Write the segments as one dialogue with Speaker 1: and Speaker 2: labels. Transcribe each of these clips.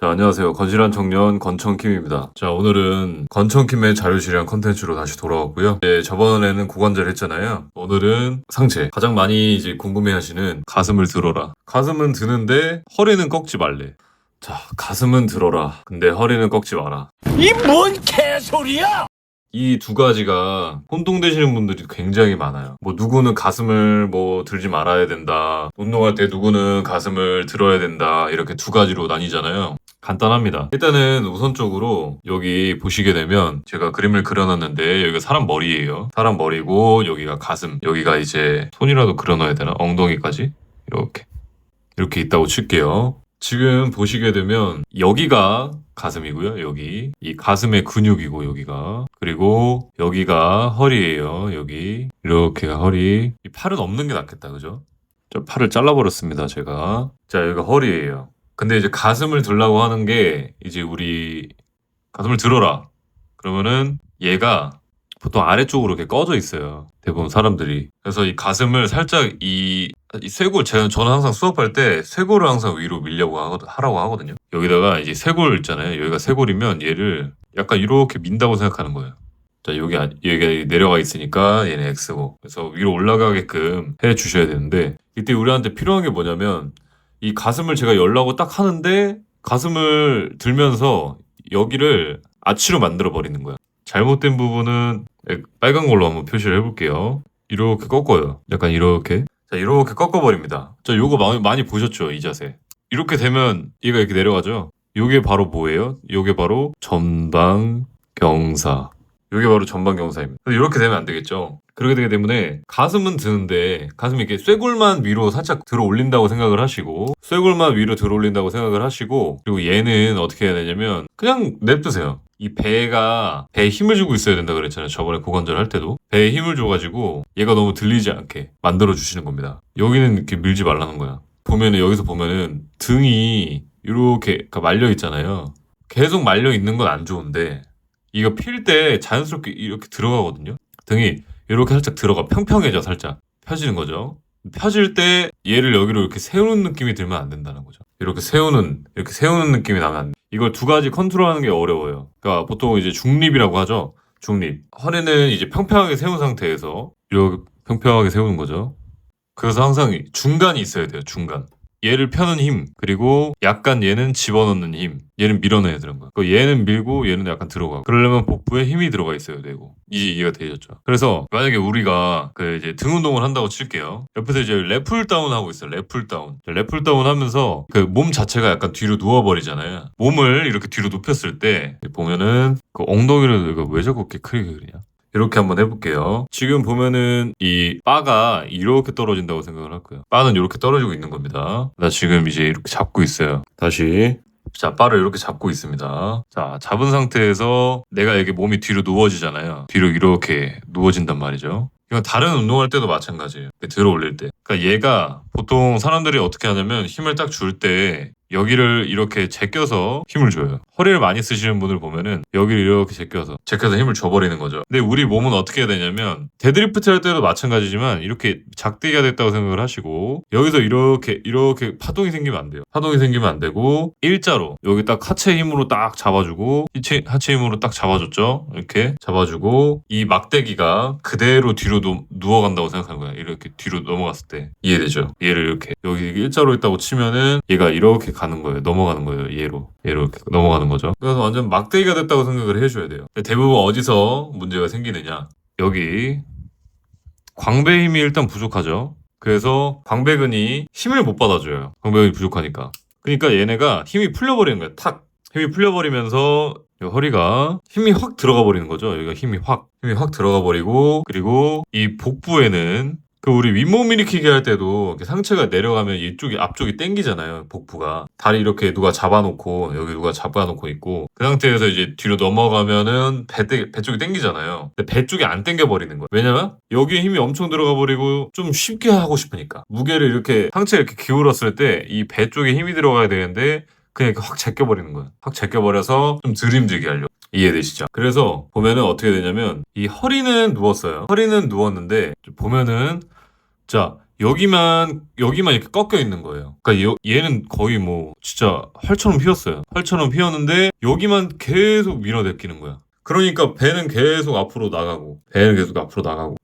Speaker 1: 자, 안녕하세요. 건실한 청년 건청킴입니다. 자, 오늘은 건청킴의 자유실현 컨텐츠로 다시 돌아왔고요. 저번에는 고관절 했잖아요. 오늘은 상체. 가장 많이 이제 궁금해하시는 가슴을 들어라. 가슴은 드는데 허리는 꺾지 말래. 자, 가슴은 들어라. 근데 허리는 꺾지 마라.
Speaker 2: 이 뭔 개소리야!
Speaker 1: 이 두 가지가 혼동되시는 분들이 굉장히 많아요. 뭐 누구는 가슴을 뭐 들지 말아야 된다. 운동할 때 누구는 가슴을 들어야 된다. 이렇게 두 가지로 나뉘잖아요. 간단합니다. 일단은 우선적으로 여기 보시게 되면 제가 그림을 그려놨는데 여기가 사람 머리예요. 사람 머리고 여기가 가슴. 여기가 이제 손이라도 그려놔야 되나? 엉덩이까지 이렇게 있다고 칠게요. 지금 보시게 되면 여기가 가슴이고요. 여기 이 가슴의 근육이고 여기가 그리고 여기가 허리예요. 여기 이렇게가 허리. 이 팔은 없는 게 낫겠다, 그죠? 저 팔을 잘라버렸습니다, 제가. 자, 여기가 허리예요. 근데 이제 가슴을 들라고 하는 게 이제 우리 가슴을 들어라. 그러면은 얘가 보통 아래쪽으로 이렇게 꺼져 있어요. 대부분 사람들이. 그래서 이 가슴을 살짝 이 쇄골, 저는 항상 수업할 때 쇄골을 항상 위로 밀려고 하라고 하거든요. 여기다가 이제 쇄골 있잖아요. 여기가 쇄골이면 얘를 약간 이렇게 민다고 생각하는 거예요. 자, 여기가 내려가 있으니까 얘는 X고. 그래서 위로 올라가게끔 해 주셔야 되는데 이때 우리한테 필요한 게 뭐냐면 이 가슴을 제가 열라고 딱 하는데 가슴을 들면서 여기를 아치로 만들어 버리는 거야. 잘못된 부분은 빨간 걸로 한번 표시를 해볼게요. 이렇게 꺾어요. 약간 이렇게. 자, 이렇게 꺾어버립니다. 자, 요거 많이 보셨죠? 이 자세. 이렇게 되면 얘가 이렇게 내려가죠? 요게 바로 뭐예요? 요게 바로 전방경사. 요게 바로 전방경사입니다. 이렇게 되면 안 되겠죠? 그렇게 되기 때문에 가슴은 드는데 가슴이 이렇게 쇄골만 위로 살짝 들어 올린다고 생각을 하시고 쇄골만 위로 들어 올린다고 생각을 하시고 그리고 얘는 어떻게 해야 되냐면 그냥 냅두세요. 이 배에 힘을 주고 있어야 된다 그랬잖아요. 저번에 고관절 할 때도. 배에 힘을 줘가지고 얘가 너무 들리지 않게 만들어 주시는 겁니다. 여기는 이렇게 밀지 말라는 거야. 여기서 보면은 등이 이렇게 말려 있잖아요. 계속 말려 있는 건 안 좋은데 이거 필 때 자연스럽게 이렇게 들어가거든요. 등이 이렇게 살짝 평평해져, 살짝. 펴지는 거죠. 펴질 때 얘를 여기로 이렇게 세우는 느낌이 들면 안 된다는 거죠. 이렇게 세우는 느낌이 나면 안 돼. 이걸 두 가지 컨트롤하는 게 어려워요. 그러니까 보통 이제 중립이라고 하죠. 중립. 허리는 이제 평평하게 세운 상태에서 이렇게 평평하게 세우는 거죠. 그래서 항상 중간이 있어야 돼요, 중간. 얘를 펴는 힘, 그리고 약간 얘는 집어넣는 힘, 얘는 밀어내야 되는 거야. 얘는 밀고 얘는 약간 들어가고. 그러려면 복부에 힘이 들어가 있어야 되고. 이해가 되셨죠? 그래서 만약에 우리가 이제 등 운동을 한다고 칠게요. 옆에서 이제 랩풀 다운 하고 있어요. 랩풀 다운. 랩풀 다운 하면서 몸 자체가 약간 뒤로 누워버리잖아요. 몸을 이렇게 뒤로 눕혔을 때 보면은 엉덩이를 이거 왜 자꾸 이렇게 크게 그리냐? 이렇게 한번 해볼게요. 지금 보면은 이 바가 이렇게 떨어진다고 생각을 할 거예요. 바는 이렇게 떨어지고 있는 겁니다. 나 지금 이제 이렇게 잡고 있어요. 다시. 자, 바를 이렇게 잡고 있습니다. 자, 잡은 상태에서 내가 이게 몸이 뒤로 누워지잖아요. 뒤로 이렇게 누워진단 말이죠. 이건 다른 운동할 때도 마찬가지예요. 들어 올릴 때. 그러니까 얘가 보통 사람들이 어떻게 하냐면 힘을 딱 줄 때 여기를 이렇게 제껴서 힘을 줘요. 허리를 많이 쓰시는 분을 보면은 여기를 이렇게 제껴서 힘을 줘버리는 거죠. 근데 우리 몸은 어떻게 해야 되냐면 데드리프트 할 때도 마찬가지지만 이렇게 작대기가 됐다고 생각을 하시고 여기서 이렇게 파동이 생기면 안 돼요. 파동이 생기면 안 되고 일자로 여기 딱 하체 힘으로 딱 잡아주고 하체 힘으로 딱 잡아줬죠. 이렇게 잡아주고 이 막대기가 그대로 뒤로 누워간다고 생각하는 거야. 이렇게 뒤로 넘어갔을 때 이해되죠? 얘를 이렇게 여기 일자로 있다고 치면은 얘가 이렇게 가는 거예요. 넘어가는 거예요. 얘로 이렇게 넘어가는 거죠. 그래서 완전 막대기가 됐다고 생각을 해줘야 돼요. 대부분 어디서 문제가 생기느냐? 여기 광배 힘이 일단 부족하죠. 그래서 광배근이 힘을 못 받아줘요. 광배근이 부족하니까. 그러니까 얘네가 힘이 풀려버리는 거예요. 탁! 힘이 풀려버리면서 허리가 힘이 확 들어가 버리는 거죠. 여기가 힘이 확 들어가 버리고 그리고 이 복부에는 우리 윗몸 일으키기 할 때도 상체가 내려가면 이쪽이 앞쪽이 땡기잖아요. 복부가. 다리 이렇게 누가 잡아놓고 여기 누가 잡아놓고 있고 그 상태에서 이제 뒤로 넘어가면은 배 쪽이 땡기잖아요. 근데 배 쪽이 안 땡겨버리는 거예요. 왜냐면 여기에 힘이 엄청 들어가 버리고 좀 쉽게 하고 싶으니까. 무게를 이렇게 상체를 이렇게 기울었을 때 이 배 쪽에 힘이 들어가야 되는데 그냥 이렇게 확 제껴버리는 거예요. 확 제껴버려서 좀 덜 힘들게 하려고. 이해되시죠? 그래서 보면은 어떻게 되냐면 이 허리는 누웠어요. 허리는 누웠는데 보면은 자, 여기만 이렇게 꺾여 있는 거예요. 그러니까 얘는 거의 뭐 진짜 활처럼 휘었어요. 활처럼 휘었는데 여기만 계속 밀어내끼는 거야. 그러니까 배는 계속 앞으로 나가고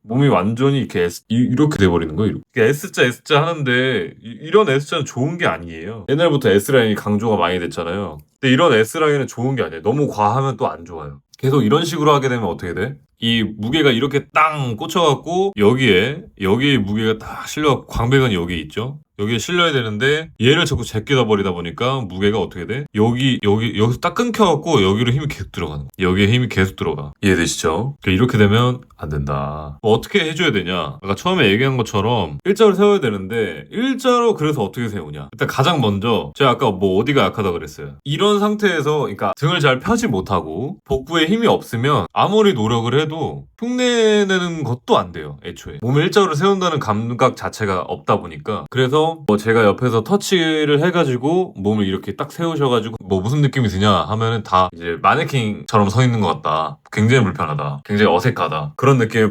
Speaker 1: 몸이 완전히 이렇게 이렇게 돼버리는 거예요. 이렇게 S자 하는데 이런 S자는 좋은 게 아니에요. 옛날부터 S라인이 강조가 많이 됐잖아요. 근데 이런 S라인은 좋은 게 아니에요. 너무 과하면 또 안 좋아요. 계속 이런 식으로 하게 되면 어떻게 돼? 이 무게가 이렇게 땅 꽂혀갖고 여기에 무게가 딱 실려 광배근이 여기 있죠. 여기에 실려야 되는데 얘를 자꾸 제껴다 버리다 보니까 무게가 어떻게 돼? 여기서 딱 끊겨갖고 여기로 힘이 계속 들어가는 거야. 여기에 힘이 계속 들어가. 이해되시죠? 이렇게 되면 안 된다. 뭐 어떻게 해줘야 되냐? 아까 처음에 얘기한 것처럼 일자로 세워야 되는데 일자로 그래서 어떻게 세우냐? 일단 가장 먼저 제가 아까 뭐 어디가 약하다 그랬어요. 이런 상태에서 그러니까 등을 잘 펴지 못하고 복부에 힘이 없으면 아무리 노력을 해도 흉내내는 것도 안 돼요. 애초에 몸을 일자로 세운다는 감각 자체가 없다 보니까 그래서 뭐 제가 옆에서 터치를 해가지고 몸을 이렇게 딱 세우셔가지고 뭐 무슨 느낌이 드냐 하면은 다 이제 마네킹처럼 서 있는 것 같다. 굉장히 불편하다. 굉장히 어색하다. 그런 느낌을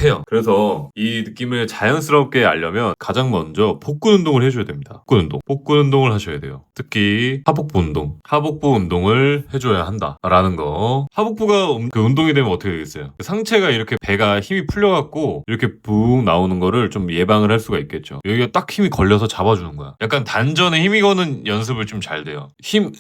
Speaker 1: 해요. 그래서 이 느낌을 자연스럽게 알려면 가장 먼저 복근 운동을 해줘야 됩니다. 복근 운동을 하셔야 돼요. 특히 하복부 운동을 해줘야 한다라는 거. 하복부가 그 운동이 되면 어떻게 되겠어요? 상체가 이렇게 배가 힘이 풀려갖고 이렇게 붕 나오는 거를 좀 예방을 할 수가 있겠죠. 여기가 딱 힘이 걸려서 잡아주는 거야. 약간 단전에 힘이 거는 연습을 좀 잘 돼요. 힘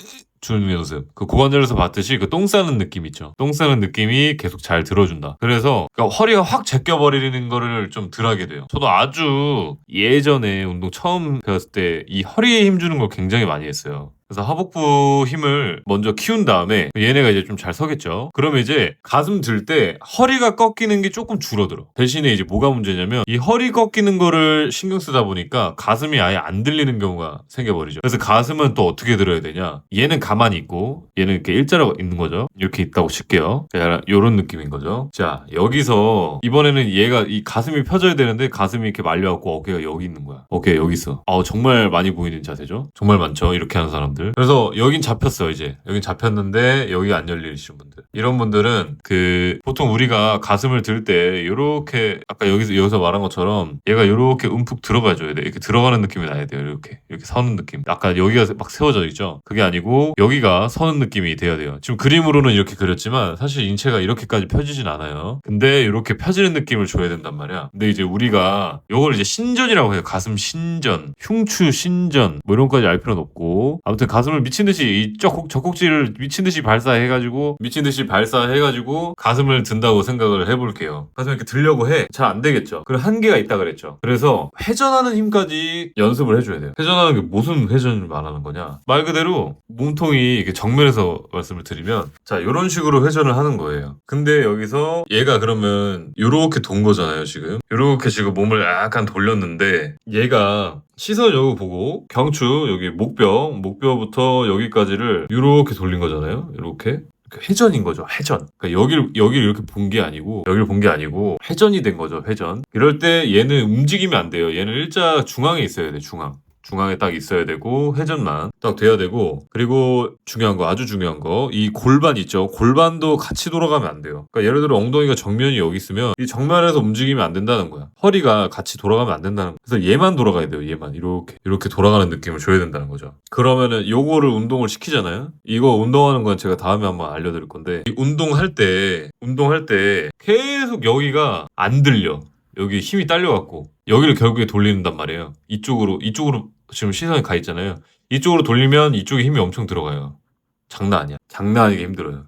Speaker 1: 주는 연습. 그 고관절에서 봤듯이 그 똥 싸는 느낌 있죠. 똥 싸는 느낌이 계속 잘 들어준다. 그래서 그러니까 허리가 확 제껴버리는 거를 좀 덜 하게 돼요. 저도 아주 예전에 운동 처음 배웠을 때 이 허리에 힘 주는 걸 굉장히 많이 했어요. 그래서 하복부 힘을 먼저 키운 다음에 얘네가 이제 좀 잘 서겠죠. 그러면 이제 가슴 들 때 허리가 꺾이는 게 조금 줄어들어. 대신에 이제 뭐가 문제냐면 이 허리 꺾이는 거를 신경 쓰다 보니까 가슴이 아예 안 들리는 경우가 생겨버리죠. 그래서 가슴은 또 어떻게 들어야 되냐? 얘는 가만히 있고 얘는 이렇게 일자로 있는 거죠. 이렇게 있다고 칠게요. 이런 느낌인 거죠. 자, 여기서 이번에는 얘가 이 가슴이 펴져야 되는데 가슴이 이렇게 말려갖고 어깨가 여기 있는 거야. 어깨가 여기 있어. 정말 많이 보이는 자세죠. 정말 많죠. 이렇게 하는 사람. 그래서 여긴 잡혔어. 이제 여긴 잡혔는데 여기가 안 열리시는 분들, 이런 분들은 보통 우리가 가슴을 들 때 이렇게 아까 여기서 말한 것처럼 얘가 이렇게 움푹 들어가줘야 돼. 이렇게 들어가는 느낌이 나야 돼요. 이렇게 서는 느낌. 아까 여기가 막 세워져 있죠. 그게 아니고 여기가 서는 느낌이 돼야 돼요. 지금 그림으로는 이렇게 그렸지만 사실 인체가 이렇게까지 펴지진 않아요. 근데 이렇게 펴지는 느낌을 줘야 된단 말이야. 근데 이제 우리가 요걸 이제 신전이라고 해요. 가슴 신전, 흉추 신전 뭐 이런 거까지 알 필요는 없고, 아무튼 가슴을 미친듯이 젖꼭지를 미친듯이 발사해가지고 가슴을 든다고 생각을 해볼게요. 가슴 이렇게 들려고 해. 잘 안 되겠죠. 그리고 한계가 있다 그랬죠. 그래서 회전하는 힘까지 연습을 해줘야 돼요. 회전하는 게 무슨 회전을 말하는 거냐? 말 그대로 몸통이 이렇게 정면에서 말씀을 드리면 자, 이런 식으로 회전을 하는 거예요. 근데 여기서 얘가 그러면 이렇게 돈 거잖아요. 지금 이렇게 지금 몸을 약간 돌렸는데 얘가 시선 여기 보고 경추 여기 목뼈부터 여기까지를 이렇게 돌린 거잖아요. 이렇게 회전인 거죠. 회전. 그러니까 여기를 이렇게 본 게 아니고 회전이 된 거죠. 회전. 이럴 때 얘는 움직이면 안 돼요. 얘는 일자 중앙에 있어야 돼. 중앙에 딱 있어야 되고 회전만 딱 돼야 되고, 그리고 아주 중요한 거 이 골반 있죠. 골반도 같이 돌아가면 안 돼요. 그러니까 예를 들어 엉덩이가 정면이 여기 있으면 이 정면에서 움직이면 안 된다는 거야. 허리가 같이 돌아가면 안 된다는 거야. 그래서 얘만 돌아가야 돼요. 얘만 이렇게 돌아가는 느낌을 줘야 된다는 거죠. 그러면은 요거를 운동을 시키잖아요. 이거 운동하는 건 제가 다음에 한번 알려드릴 건데, 이 운동할 때 계속 여기가 안 들려. 여기 힘이 딸려갖고 여기를 결국에 돌린단 말이에요. 이쪽으로 지금 시선이 가 있잖아요. 이쪽으로 돌리면 이쪽에 힘이 엄청 들어가요. 장난 아니야. 장난 아니게 힘들어요.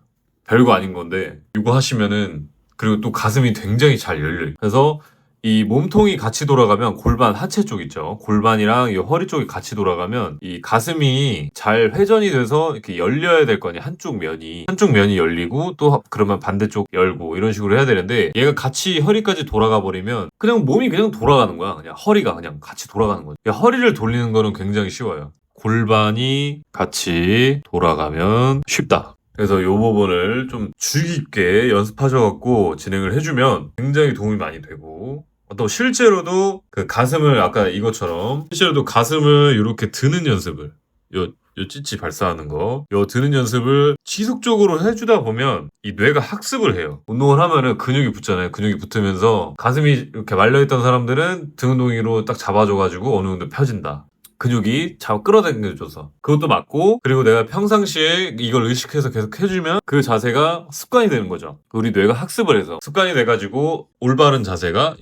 Speaker 1: 별거 아닌 건데 이거 하시면은, 그리고 또 가슴이 굉장히 잘 열려요. 그래서 이 몸통이 같이 돌아가면 골반 하체 쪽 있죠. 골반이랑 이 허리 쪽이 같이 돌아가면 이 가슴이 잘 회전이 돼서 이렇게 열려야 될 거 아니야. 한쪽 면이 열리고 또 그러면 반대쪽 열고 이런 식으로 해야 되는데, 얘가 같이 허리까지 돌아가 버리면 그냥 몸이 그냥 돌아가는 거야. 그냥 허리가 그냥 같이 돌아가는 거지. 허리를 돌리는 거는 굉장히 쉬워요. 골반이 같이 돌아가면 쉽다. 그래서 이 부분을 좀 주의 깊게 연습하셔갖고 진행을 해주면 굉장히 도움이 많이 되고, 또 실제로도 그 가슴을 아까 이것처럼 실제로도 가슴을 이렇게 드는 연습을, 요 찌찌 발사하는 거, 요 드는 연습을 지속적으로 해주다 보면 이 뇌가 학습을 해요. 운동을 하면은 근육이 붙잖아요. 근육이 붙으면서 가슴이 이렇게 말려있던 사람들은 등 운동으로 딱 잡아줘가지고 어느 정도 펴진다. 근육이 끌어당겨줘서 그것도 맞고, 그리고 내가 평상시에 이걸 의식해서 계속 해주면 그 자세가 습관이 되는 거죠. 우리 뇌가 학습을 해서 습관이 돼가지고 올바른 자세가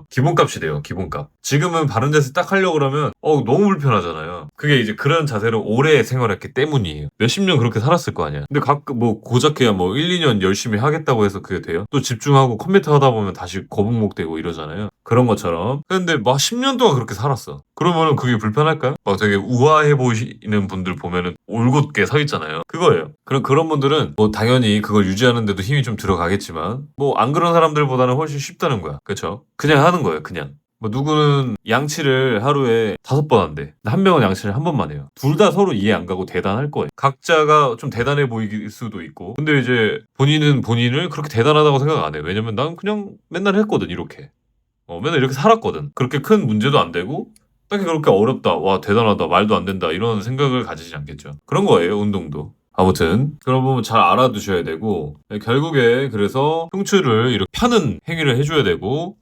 Speaker 1: 기본값이 돼요. 기본값. 지금은 바른 자세 딱 하려고 그러면 너무 불편하잖아요. 그게 이제 그런 자세로 오래 생활했기 때문이에요. 몇십 년 그렇게 살았을 거 아니야. 근데 가끔 고작해야 1, 2년 열심히 하겠다고 해서 그게 돼요? 또 집중하고 컴퓨터 하다 보면 다시 거북목 되고 이러잖아요. 그런 것처럼. 근데 10년 동안 그렇게 살았어. 그러면은 그게 불편할까요? 되게 우아해 보이는 분들 보면은 올곧게 서 있잖아요. 그거예요. 그런 분들은 당연히 그걸 유지하는데도 힘이 좀 들어가겠지만 안 그런 사람들보다는 훨씬 쉽다는 거야. 그쵸? 그냥 하는 거예요. 그냥. 누구는 양치를 하루에 5번 한대. 한 명은 양치를 한 번만 해요. 둘 다 서로 이해 안 가고 대단할 거예요. 각자가 좀 대단해 보일 수도 있고. 근데 이제 본인은 본인을 그렇게 대단하다고 생각 안 해요. 왜냐면 난 그냥 맨날 했거든, 이렇게. 맨날 이렇게 살았거든. 그렇게 큰 문제도 안 되고 딱히 그렇게 어렵다, 와 대단하다, 말도 안 된다 이런 생각을 가지지 않겠죠. 그런 거예요, 운동도. 아무튼 그런 부분 잘 알아두셔야 되고, 결국에 그래서 흉추를 이렇게 펴는 행위를 해줘야 되고,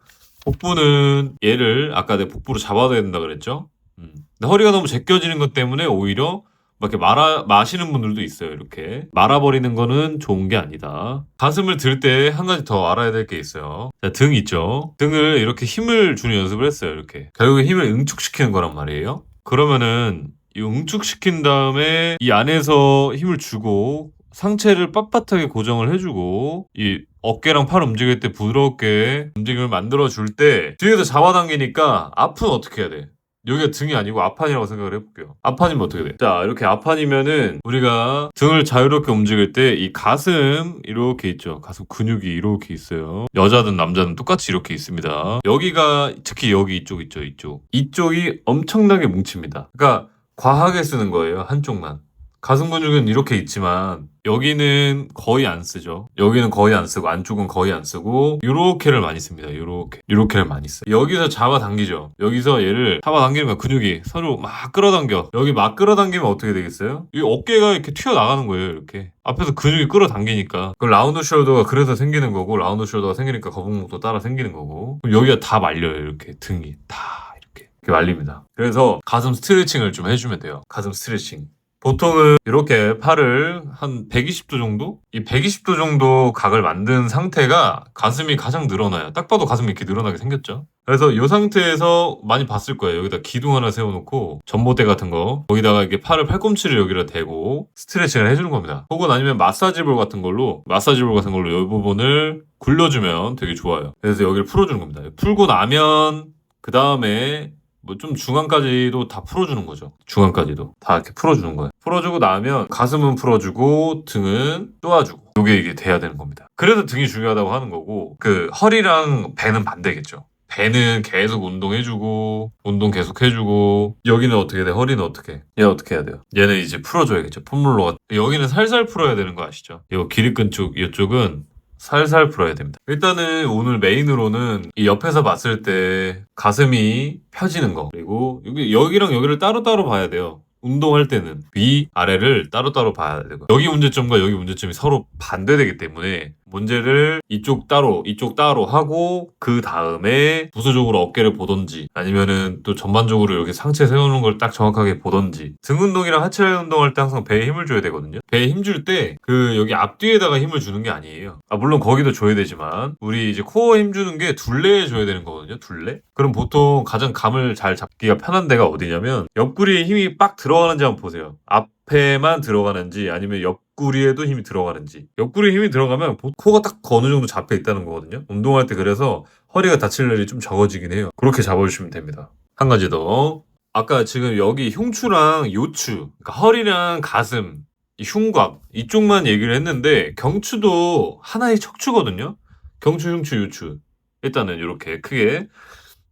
Speaker 1: 복부는 얘를 아까 내 복부로 잡아야 된다 그랬죠. 근데 허리가 너무 제껴지는 것 때문에 오히려 막 이렇게 마시는 분들도 있어요. 이렇게 말아버리는 거는 좋은 게 아니다. 가슴을 들 때 한 가지 더 알아야 될 게 있어요. 자, 등 있죠. 등을 이렇게 힘을 주는 연습을 했어요. 이렇게 결국에 힘을 응축시키는 거란 말이에요. 그러면은 이 응축시킨 다음에 이 안에서 힘을 주고 상체를 빳빳하게 고정을 해주고, 이 어깨랑 팔 움직일 때 부드럽게 움직임을 만들어줄 때 뒤에서 잡아당기니까 앞은 어떻게 해야 돼? 여기가 등이 아니고 앞판이라고 생각을 해볼게요. 앞판이면 어떻게 돼? 자, 이렇게 앞판이면은 우리가 등을 자유롭게 움직일 때 이 가슴 이렇게 있죠. 가슴 근육이 이렇게 있어요. 여자든 남자든 똑같이 이렇게 있습니다. 여기가 특히 여기 이쪽 있죠. 이쪽이 엄청나게 뭉칩니다. 그러니까 과하게 쓰는 거예요. 한쪽만. 가슴 근육은 이렇게 있지만 여기는 거의 안 쓰죠. 여기는 거의 안 쓰고 안쪽은 거의 안 쓰고 요렇게를 많이 씁니다. 요렇게를 많이 써요. 여기서 잡아당기죠. 여기서 얘를 잡아당기는 거야. 근육이 서로 막 끌어당겨. 여기 막 끌어당기면 어떻게 되겠어요? 이 어깨가 이렇게 튀어나가는 거예요. 이렇게 앞에서 근육이 끌어당기니까. 그 라운드 숄더가 그래서 생기는 거고, 라운드 숄더가 생기니까 거북목도 따라 생기는 거고, 그럼 여기가 다 말려요. 이렇게 등이 다 이렇게 말립니다. 그래서 가슴 스트레칭을 좀 해주면 돼요. 가슴 스트레칭. 보통은 이렇게 팔을 한 120도 정도? 이 120도 정도 각을 만든 상태가 가슴이 가장 늘어나요. 딱 봐도 가슴이 이렇게 늘어나게 생겼죠? 그래서 이 상태에서 많이 봤을 거예요. 여기다 기둥 하나 세워놓고 전봇대 같은 거, 거기다가 이렇게 팔꿈치를 여기다 대고 스트레칭을 해주는 겁니다. 혹은 아니면 마사지볼 같은 걸로 이 부분을 굴려주면 되게 좋아요. 그래서 여기를 풀어주는 겁니다. 풀고 나면 그 다음에 좀 중앙까지도 다 풀어주는 거죠. 중앙까지도 다 이렇게 풀어주는 거예요. 풀어주고 나면 가슴은 풀어주고 등은 쪼아주고, 이게 돼야 되는 겁니다. 그래서 등이 중요하다고 하는 거고, 그 허리랑 배는 반대겠죠. 배는 계속 운동해주고, 운동 계속 해주고, 여기는 어떻게 돼? 허리는 어떻게? 얘 어떻게 해야 돼요? 얘는 이제 풀어줘야겠죠. 폼롤러가. 여기는 살살 풀어야 되는 거 아시죠? 이 기립근 쪽, 이쪽은 살살 풀어야 됩니다. 일단은 오늘 메인으로는 이 옆에서 봤을 때 가슴이 펴지는 거, 그리고 여기랑 여기를 따로따로 봐야 돼요. 운동할 때는 위, 아래를 따로따로 봐야 되고, 여기 문제점과 여기 문제점이 서로 반대되기 때문에 문제를 이쪽 따로 하고, 그 다음에 부수적으로 어깨를 보던지, 아니면은 또 전반적으로 이렇게 상체 세우는 걸 딱 정확하게 보던지. 등 운동이랑 하체 운동할 때 항상 배에 힘을 줘야 되거든요. 배에 힘 줄 때 여기 앞뒤에다가 힘을 주는 게 아니에요. 물론 거기도 줘야 되지만 우리 이제 코어에 힘 주는 게 둘레에 줘야 되는 거거든요. 둘레. 그럼 보통 가장 감을 잘 잡기가 편한 데가 어디냐면, 옆구리에 힘이 빡 들어가는지 한번 보세요. 앞에만 들어가는지 아니면 옆구리에도 힘이 들어가는지. 옆구리에 힘이 들어가면 코가 딱 어느 정도 잡혀 있다는 거거든요. 운동할 때. 그래서 허리가 다칠 일이 좀 적어지긴 해요. 그렇게 잡아주시면 됩니다. 한 가지 더. 아까 지금 여기 흉추랑 요추, 그러니까 허리랑 가슴, 이 흉곽 이쪽만 얘기를 했는데, 경추도 하나의 척추거든요. 경추, 흉추, 요추. 일단은 이렇게 크게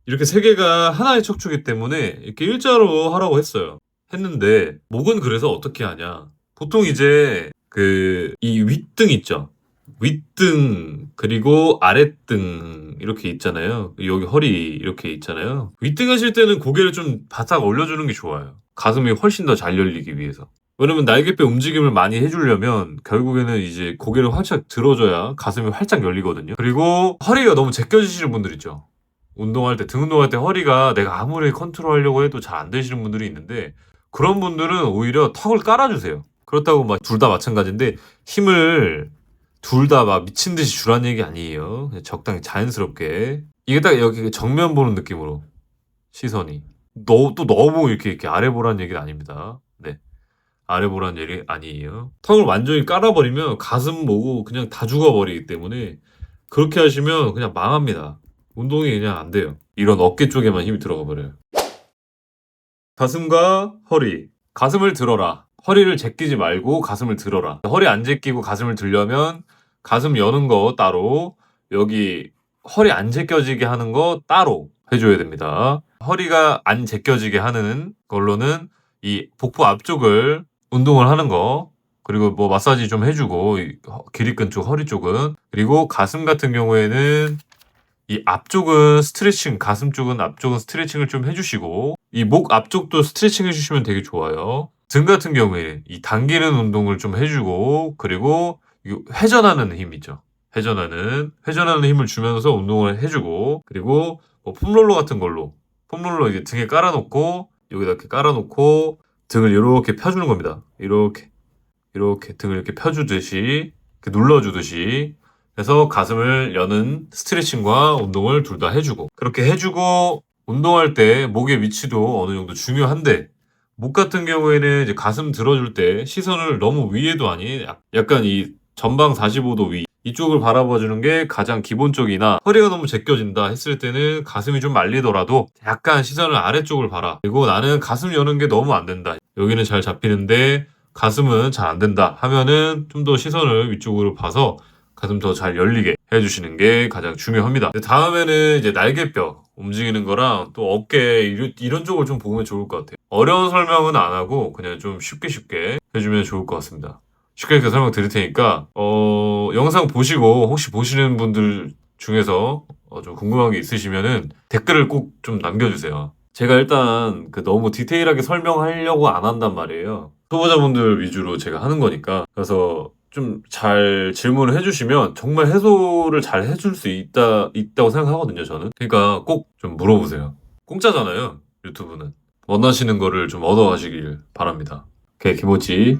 Speaker 1: 이렇게 세 개가 하나의 척추이기 때문에 이렇게 일자로 하라고 했는데, 목은 그래서 어떻게 하냐? 보통 이제 이 윗등 있죠. 윗등 그리고 아랫등 이렇게 있잖아요. 여기 허리 이렇게 있잖아요. 윗등 하실 때는 고개를 좀 바싹 올려주는 게 좋아요. 가슴이 훨씬 더 잘 열리기 위해서. 왜냐면 날개뼈 움직임을 많이 해주려면 결국에는 이제 고개를 활짝 들어줘야 가슴이 활짝 열리거든요. 그리고 허리가 너무 제껴지시는 분들 있죠. 운동할 때, 등 운동할 때 허리가 내가 아무리 컨트롤하려고 해도 잘 안 되시는 분들이 있는데 그런 분들은 오히려 턱을 깔아주세요. 그렇다고 막 둘 다 마찬가지인데 힘을 둘 다 막 미친 듯이 주란 얘기 아니에요. 그냥 적당히 자연스럽게. 이게 딱 여기 정면 보는 느낌으로 시선이. 또 너무 이렇게 아래 보란 얘기는 아닙니다. 네. 아래 보란 얘기 아니에요. 턱을 완전히 깔아버리면 가슴 모고 그냥 다 죽어버리기 때문에 그렇게 하시면 그냥 망합니다. 운동이 그냥 안 돼요. 이런 어깨 쪽에만 힘이 들어가 버려요. 가슴과 허리. 가슴을 들어라. 허리를 제끼지 말고 가슴을 들어라. 허리 안 제끼고 가슴을 들려면 가슴 여는 거 따로, 여기 허리 안 제껴지게 하는 거 따로 해줘야 됩니다. 허리가 안 제껴지게 하는 걸로는 이 복부 앞쪽을 운동을 하는 거, 그리고 뭐 마사지 좀 해주고 기립근 쪽, 허리 쪽은. 그리고 가슴 같은 경우에는 이 앞쪽은 스트레칭, 가슴 쪽은 앞쪽은 스트레칭을 좀 해주시고 이 목 앞쪽도 스트레칭 해주시면 되게 좋아요. 등 같은 경우에 이 당기는 운동을 좀 해주고, 그리고 이 회전하는 힘 있죠. 회전하는 힘을 주면서 운동을 해주고, 그리고 뭐 폼롤러 같은 걸로 폼롤러 이게 등에 깔아놓고 여기다 이렇게 깔아놓고 등을 이렇게 펴주는 겁니다. 이렇게 등을 이렇게 펴주듯이, 이렇게 눌러주듯이 해서 가슴을 여는 스트레칭과 운동을 둘 다 해주고, 그렇게 해주고 운동할 때 목의 위치도 어느 정도 중요한데, 목 같은 경우에는 이제 가슴 들어줄 때 시선을 너무 위에도 아닌 약간 이 전방 45도 위 이쪽을 바라봐 주는 게 가장 기본적이나, 허리가 너무 제껴진다 했을 때는 가슴이 좀 말리더라도 약간 시선을 아래쪽을 봐라. 그리고 나는 가슴 여는 게 너무 안 된다, 여기는 잘 잡히는데 가슴은 잘 안 된다 하면은 좀 더 시선을 위쪽으로 봐서 가슴 더 잘 열리게 해주시는 게 가장 중요합니다. 다음에는 이제 날개뼈 움직이는 거랑 또 어깨 이런 쪽을 좀 보면 좋을 것 같아요. 어려운 설명은 안 하고 그냥 좀 쉽게 해주면 좋을 것 같습니다. 쉽게 이렇게 설명 드릴 테니까 영상 보시고 혹시 보시는 분들 중에서 좀 궁금한 게 있으시면은 댓글을 꼭 좀 남겨주세요. 제가 일단 너무 디테일하게 설명하려고 안 한단 말이에요. 초보자분들 위주로 제가 하는 거니까. 그래서 좀 잘 질문을 해주시면 정말 해소를 잘 해줄 수 있다고 생각하거든요, 저는. 그러니까 꼭 좀 물어보세요. 공짜잖아요, 유튜브는. 원하시는 거를 좀 얻어가시길 바랍니다. 오케이, 김모찌.